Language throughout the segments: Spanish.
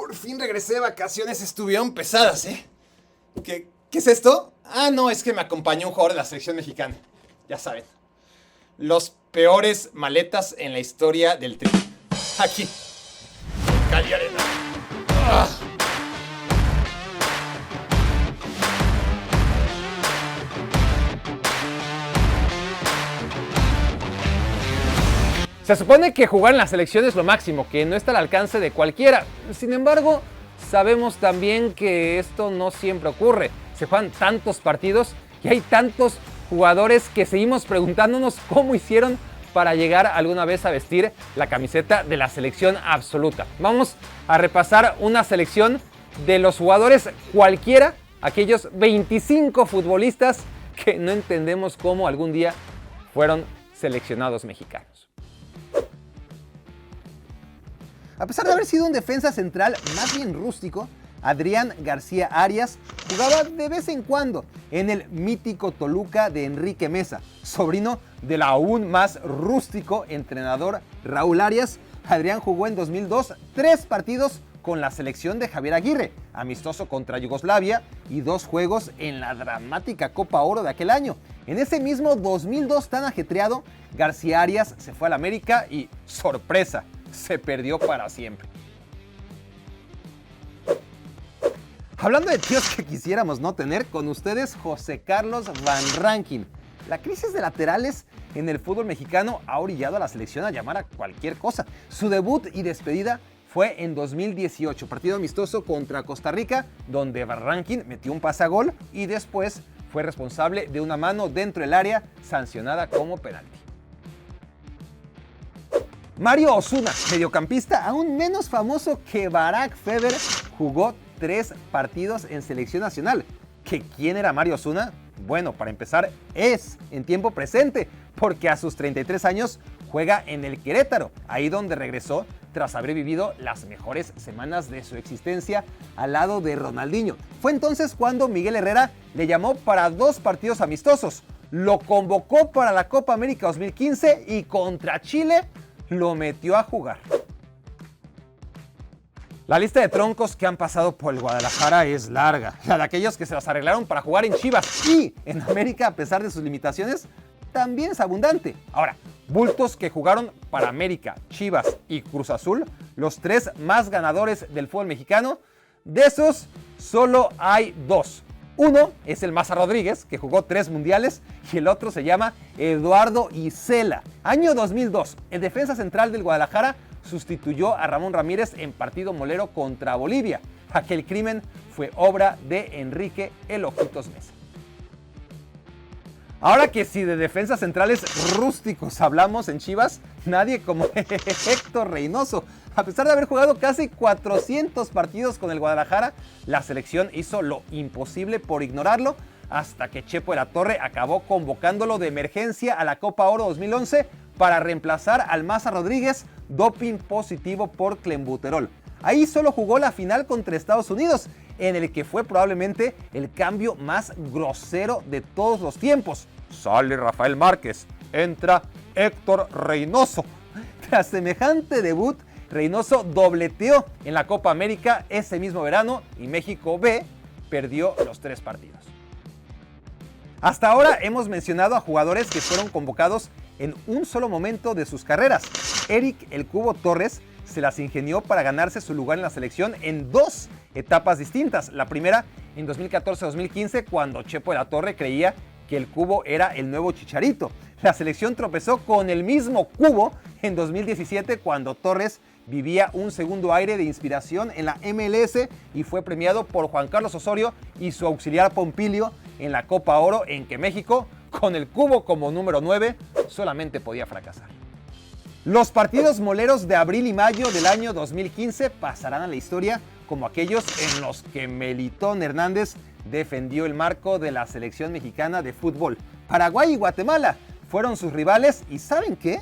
Por fin regresé de vacaciones, estuvieron pesadas, ¿eh? ¿Qué es esto? Ah, no, es que me acompañó un jugador de la selección mexicana. Ya saben. Los peores maletas en la historia del tri. Aquí. Cali Arena. ¡Ah! Se supone que jugar en la selección es lo máximo, que no está al alcance de cualquiera. Sin embargo, sabemos también que esto no siempre ocurre. Se juegan tantos partidos y hay tantos jugadores que seguimos preguntándonos cómo hicieron para llegar alguna vez a vestir la camiseta de la selección absoluta. Vamos a repasar una selección de los jugadores cualquiera, aquellos 25 futbolistas que no entendemos cómo algún día fueron seleccionados mexicanos. A pesar de haber sido un defensa central más bien rústico, Adrián García Arias jugaba de vez en cuando en el mítico Toluca de Enrique Mesa, sobrino del aún más rústico entrenador Raúl Arias. Adrián jugó en 2002 3 partidos con la selección de Javier Aguirre, amistoso contra Yugoslavia y 2 juegos en la dramática Copa Oro de aquel año. En ese mismo 2002 tan ajetreado, García Arias se fue al América y, sorpresa, se perdió para siempre. Hablando de tíos que quisiéramos no tener, con ustedes José Carlos Van Rankin. La crisis de laterales en el fútbol mexicano ha orillado a la selección a llamar a cualquier cosa. Su debut y despedida fue en 2018, partido amistoso contra Costa Rica, donde Van Rankin metió un pasagol y después fue responsable de una mano dentro del área sancionada como penalti. Mario Osuna, mediocampista aún menos famoso que Barack Feber, jugó 3 partidos en selección nacional. ¿Que quién era Mario Osuna? Bueno, para empezar, es en tiempo presente, porque a sus 33 años juega en el Querétaro, ahí donde regresó tras haber vivido las mejores semanas de su existencia al lado de Ronaldinho. Fue entonces cuando Miguel Herrera le llamó para 2 partidos amistosos, lo convocó para la Copa América 2015 y contra Chile lo metió a jugar. La lista de troncos que han pasado por el Guadalajara es larga. La de aquellos que se las arreglaron para jugar en Chivas y en América, a pesar de sus limitaciones, también es abundante. Ahora, bultos que jugaron para América, Chivas y Cruz Azul, los 3 más ganadores del fútbol mexicano, de esos solo hay 2. Uno es el Maza Rodríguez, que jugó 3 mundiales, y el otro se llama Eduardo Isela. Año 2002, el defensa central del Guadalajara sustituyó a Ramón Ramírez en partido molero contra Bolivia. Aquel crimen fue obra de Enrique El Ojitos Mesa. Ahora que si de defensas centrales rústicos hablamos en Chivas, nadie como Héctor Reynoso. A pesar de haber jugado casi 400 partidos con el Guadalajara, la selección hizo lo imposible por ignorarlo hasta que Chepo de la Torre acabó convocándolo de emergencia a la Copa Oro 2011 para reemplazar al Maza Rodríguez, doping positivo por clenbuterol. Ahí solo jugó la final contra Estados Unidos, en el que fue probablemente el cambio más grosero de todos los tiempos. Sale Rafael Márquez, entra Héctor Reynoso. Tras semejante debut, Reynoso dobleteó en la Copa América ese mismo verano y México B perdió los 3 partidos. Hasta ahora hemos mencionado a jugadores que fueron convocados en un solo momento de sus carreras. Eric El Cubo Torres se las ingenió para ganarse su lugar en la selección en 2 etapas distintas. La primera en 2014-2015, cuando Chepo de la Torre creía que el Cubo era el nuevo Chicharito. La selección tropezó con el mismo Cubo en 2017, cuando Torres vivía un segundo aire de inspiración en la MLS y fue premiado por Juan Carlos Osorio y su auxiliar Pompilio en la Copa Oro, en que México, con el Cubo como número 9, solamente podía fracasar. Los partidos moleros de abril y mayo del año 2015 pasarán a la historia como aquellos en los que Melitón Hernández defendió el marco de la selección mexicana de fútbol. Paraguay y Guatemala fueron sus rivales y ¿saben qué?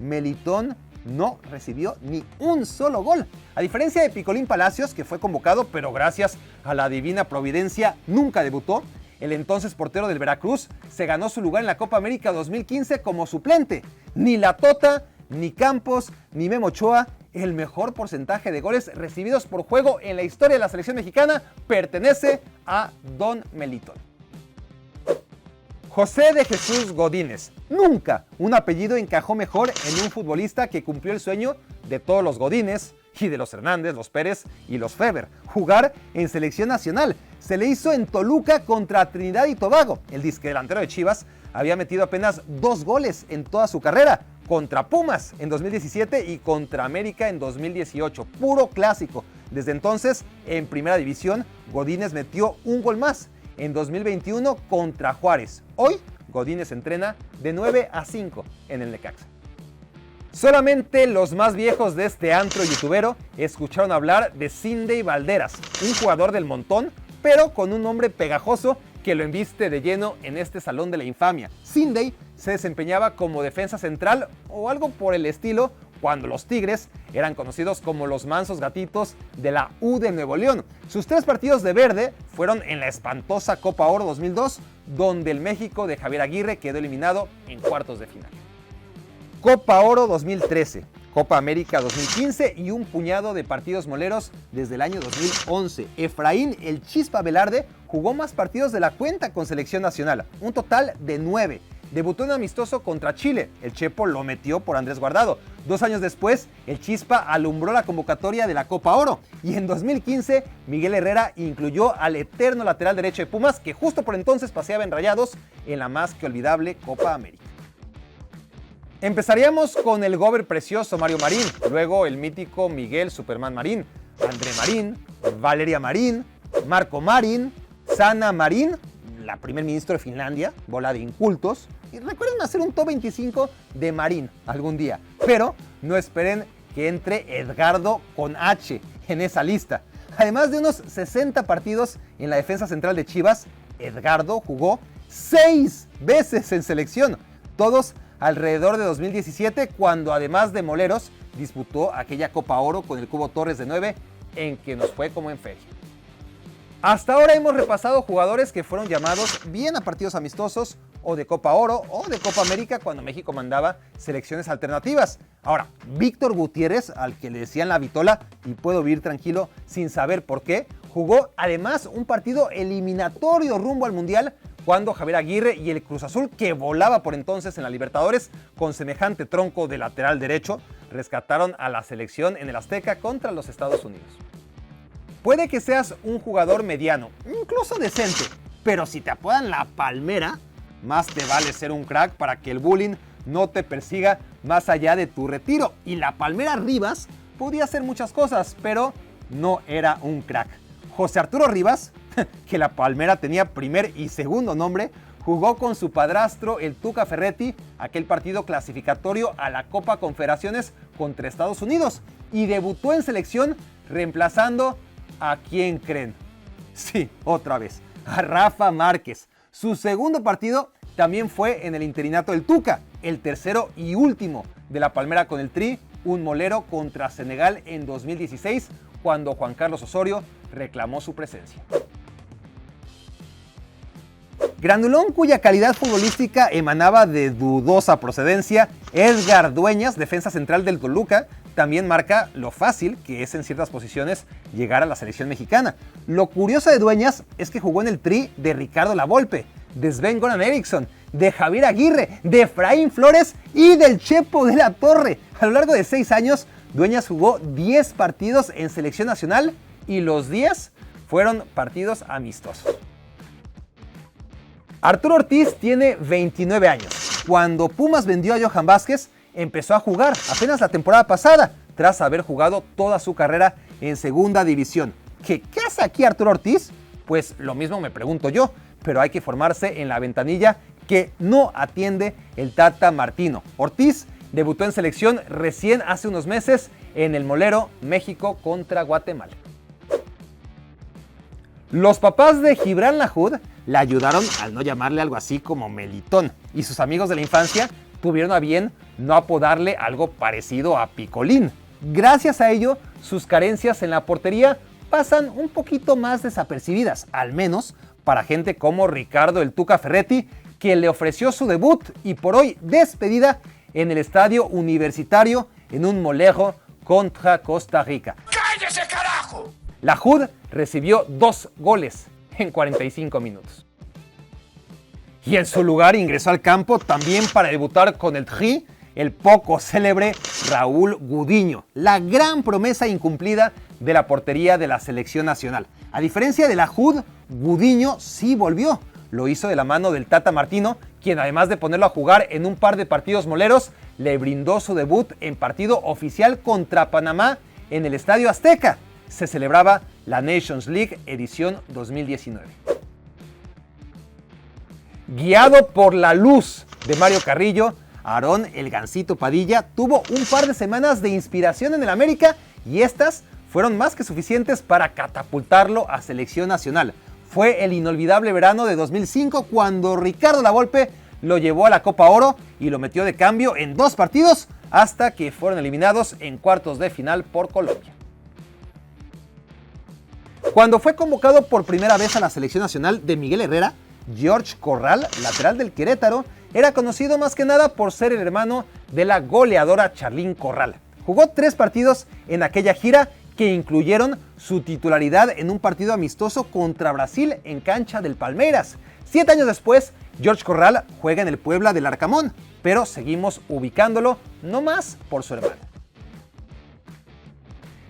Melitón no recibió ni un solo gol. A diferencia de Picolín Palacios, que fue convocado, pero gracias a la divina providencia nunca debutó, el entonces portero del Veracruz se ganó su lugar en la Copa América 2015 como suplente. Ni La Tota, ni Campos, ni Memo Ochoa el mejor porcentaje de goles recibidos por juego en la historia de la selección mexicana pertenece a Don Melitón. José de Jesús Godínez. Nunca un apellido encajó mejor en un futbolista que cumplió el sueño de todos los Godínez y de los Hernández, los Pérez y los Feber. Jugar en selección nacional. Se le hizo en Toluca contra Trinidad y Tobago. El disque delantero de Chivas había metido apenas 2 goles en toda su carrera. Contra Pumas en 2017 y contra América en 2018. Puro clásico. Desde entonces, en Primera División, Godínez metió un gol más. En 2021 contra Juárez. Hoy, Godínez entrena de 9 a 5 en el Necaxa. Solamente los más viejos de este antro youtubero escucharon hablar de Cindy Valderas, un jugador del montón, pero con un nombre pegajoso que lo embiste de lleno en este salón de la infamia. Cindy se desempeñaba como defensa central o algo por el estilo cuando los Tigres eran conocidos como los mansos gatitos de la U de Nuevo León. Sus 3 partidos de verde fueron en la espantosa Copa Oro 2002, donde el México de Javier Aguirre quedó eliminado en cuartos de final. Copa Oro 2013, Copa América 2015 y un puñado de partidos moleros desde el año 2011. Efraín El Chispa Velarde jugó más partidos de la cuenta con selección nacional, un total de 9. Debutó en amistoso contra Chile, el Chepo lo metió por Andrés Guardado. 2 años después, el Chispa alumbró la convocatoria de la Copa Oro. Y en 2015, Miguel Herrera incluyó al eterno lateral derecho de Pumas, que justo por entonces paseaba en Rayados, en la más que olvidable Copa América. Empezaríamos con el gober precioso Mario Marín, luego el mítico Miguel Superman Marín, André Marín, Valeria Marín, Marco Marín, Sanna Marín, la primer ministro de Finlandia, bola de incultos. Y recuerden hacer un top 25 de Marín algún día, pero no esperen que entre Edgardo con H en esa lista. Además de unos 60 partidos en la defensa central de Chivas, Edgardo jugó 6 veces en selección, todos alrededor de 2017, cuando además de moleros, disputó aquella Copa Oro con el Cubo Torres de 9, en que nos fue como en feria. Hasta ahora hemos repasado jugadores que fueron llamados bien a partidos amistosos o de Copa Oro o de Copa América cuando México mandaba selecciones alternativas. Ahora, Víctor Gutiérrez, al que le decían la vitola y puedo vivir tranquilo sin saber por qué, jugó además un partido eliminatorio rumbo al Mundial cuando Javier Aguirre y el Cruz Azul, que volaba por entonces en la Libertadores con semejante tronco de lateral derecho, rescataron a la selección en el Azteca contra los Estados Unidos. Puede que seas un jugador mediano, incluso decente, pero si te apodan la Palmera, más te vale ser un crack para que el bullying no te persiga más allá de tu retiro. Y la Palmera Rivas podía hacer muchas cosas, pero no era un crack. José Arturo Rivas, que la Palmera tenía primer y segundo nombre, jugó con su padrastro, el Tuca Ferretti, aquel partido clasificatorio a la Copa Confederaciones contra Estados Unidos y debutó en selección reemplazando ¿a quién creen? Sí, otra vez, a Rafa Márquez. Su segundo partido también fue en el interinato del Tuca, el tercero y último de la Palmera con el Tri, un molero contra Senegal en 2016, cuando Juan Carlos Osorio reclamó su presencia. Grandulón, cuya calidad futbolística emanaba de dudosa procedencia, Edgar Dueñas, defensa central del Toluca, también marca lo fácil que es en ciertas posiciones llegar a la selección mexicana. Lo curioso de Dueñas es que jugó en el Tri de Ricardo Lavolpe, de Sven-Goran Eriksson, de Javier Aguirre, de Efraín Flores y del Chepo de la Torre. A lo largo de 6 años, Dueñas jugó 10 partidos en selección nacional y los 10 fueron partidos amistosos. Arturo Ortiz tiene 29 años. Cuando Pumas vendió a Johan Vázquez, empezó a jugar apenas la temporada pasada, tras haber jugado toda su carrera en segunda división. ¿Qué hace aquí Arturo Ortiz? Pues lo mismo me pregunto yo, pero hay que formarse en la ventanilla que no atiende el Tata Martino. Ortiz debutó en selección recién hace unos meses en el molero México contra Guatemala. Los papás de Gibran Lahoud le ayudaron al no llamarle algo así como Melitón, y sus amigos de la infancia tuvieron a bien no apodarle algo parecido a Picolín. Gracias a ello, sus carencias en la portería pasan un poquito más desapercibidas, al menos para gente como Ricardo el Tuca Ferretti, que le ofreció su debut y por hoy despedida en el estadio Universitario en un molero contra Costa Rica. ¡Cállese, carajo! La JUD recibió 2 goles en 45 minutos. Y en su lugar ingresó al campo también para debutar con el Tri, el poco célebre Raúl Gudiño, la gran promesa incumplida de la portería de la selección nacional. A diferencia de la JUD, Gudiño sí volvió. Lo hizo de la mano del Tata Martino, quien además de ponerlo a jugar en un par de partidos moleros, le brindó su debut en partido oficial contra Panamá en el Estadio Azteca. Se celebraba la Nations League edición 2019. Guiado por la luz de Mario Carrillo, Aarón el Gansito Padilla tuvo un par de semanas de inspiración en el América y estas fueron más que suficientes para catapultarlo a selección nacional. Fue el inolvidable verano de 2005 cuando Ricardo Lavolpe lo llevó a la Copa Oro y lo metió de cambio en 2 partidos hasta que fueron eliminados en cuartos de final por Colombia. Cuando fue convocado por primera vez a la selección nacional de Miguel Herrera, George Corral, lateral del Querétaro, era conocido más que nada por ser el hermano de la goleadora Charlín Corral. Jugó 3 partidos en aquella gira que incluyeron su titularidad en un partido amistoso contra Brasil en cancha del Palmeiras. 7 años después, George Corral juega en el Puebla del Arcamón, pero seguimos ubicándolo no más por su hermano.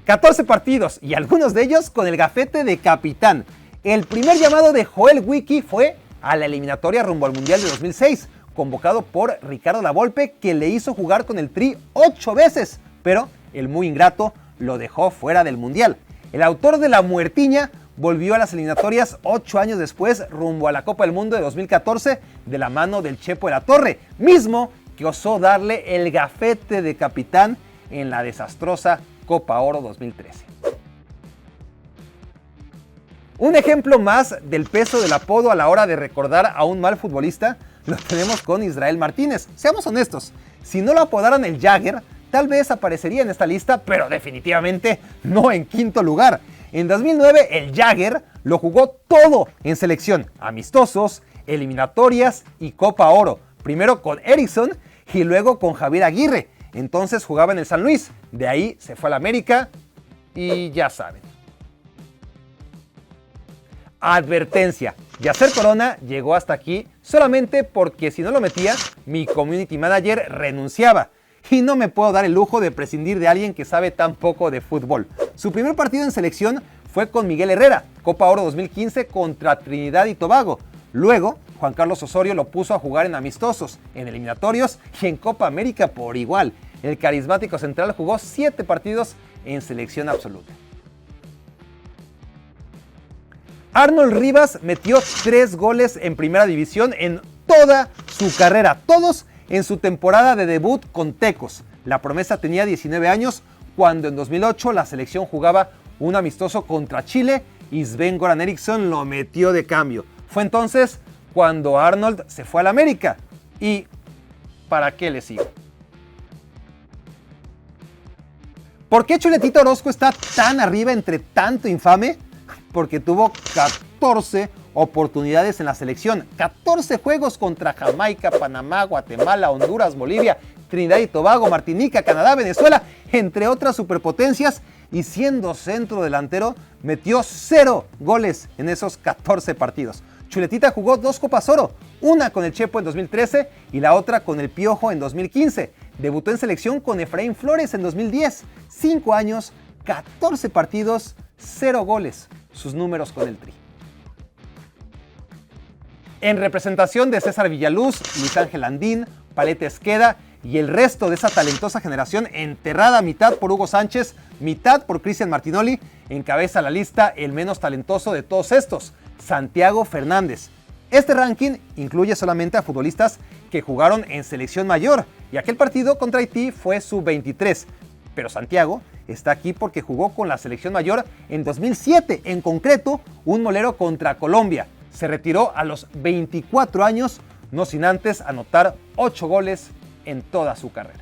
14 partidos y algunos de ellos con el gafete de capitán. El primer llamado de Joel Wiki fue a la eliminatoria rumbo al Mundial de 2006, convocado por Ricardo Lavolpe, que le hizo jugar con el Tri 8 veces, pero el muy ingrato lo dejó fuera del Mundial. El autor de la muertiña volvió a las eliminatorias 8 años después rumbo a la Copa del Mundo de 2014 de la mano del Chepo de la Torre, mismo que osó darle el gafete de capitán en la desastrosa Copa Oro 2013. Un ejemplo más del peso del apodo a la hora de recordar a un mal futbolista lo tenemos con Israel Martínez. Seamos honestos, si no lo apodaran el Jagger, tal vez aparecería en esta lista, pero definitivamente no en quinto lugar. En 2009 el Jagger lo jugó todo en selección, amistosos, eliminatorias y Copa Oro. Primero con Eriksson y luego con Javier Aguirre. Entonces jugaba en el San Luis, de ahí se fue al América y ya saben. Advertencia, Yasser Corona llegó hasta aquí solamente porque si no lo metía, mi community manager renunciaba. Y no me puedo dar el lujo de prescindir de alguien que sabe tan poco de fútbol. Su primer partido en selección fue con Miguel Herrera, Copa Oro 2015 contra Trinidad y Tobago. Luego, Juan Carlos Osorio lo puso a jugar en amistosos, en eliminatorios y en Copa América por igual. El carismático central jugó 7 partidos en selección absoluta. Arnold Rivas metió 3 goles en primera división en toda su carrera, todos en su temporada de debut con Tecos. La promesa tenía 19 años cuando en 2008 la selección jugaba un amistoso contra Chile y Sven-Goran Eriksson lo metió de cambio. Fue entonces cuando Arnold se fue al América. ¿Y para qué le sigo? ¿Por qué Chuletito Orozco está tan arriba entre tanto infame? Porque tuvo 14 oportunidades en la selección, 14 juegos contra Jamaica, Panamá, Guatemala, Honduras, Bolivia, Trinidad y Tobago, Martinica, Canadá, Venezuela, entre otras superpotencias, y siendo centro delantero, metió 0 goles en esos 14 partidos. Chuletita jugó 2 Copas Oro, una con el Chepo en 2013 y la otra con el Piojo en 2015. Debutó en selección con Efraín Flores en 2010, 5 años, 14 partidos, 0 goles. Sus números con el Tri. En representación de César Villaluz, Luis Ángel Andín, Paleta Esqueda y el resto de esa talentosa generación enterrada mitad por Hugo Sánchez, mitad por Cristian Martinoli, encabeza la lista el menos talentoso de todos estos, Santiago Fernández. Este ranking incluye solamente a futbolistas que jugaron en selección mayor y aquel partido contra Haití fue sub-23, pero Santiago está aquí porque jugó con la selección mayor en 2007, en concreto un molero contra Colombia. Se retiró a los 24 años, no sin antes anotar 8 goles en toda su carrera.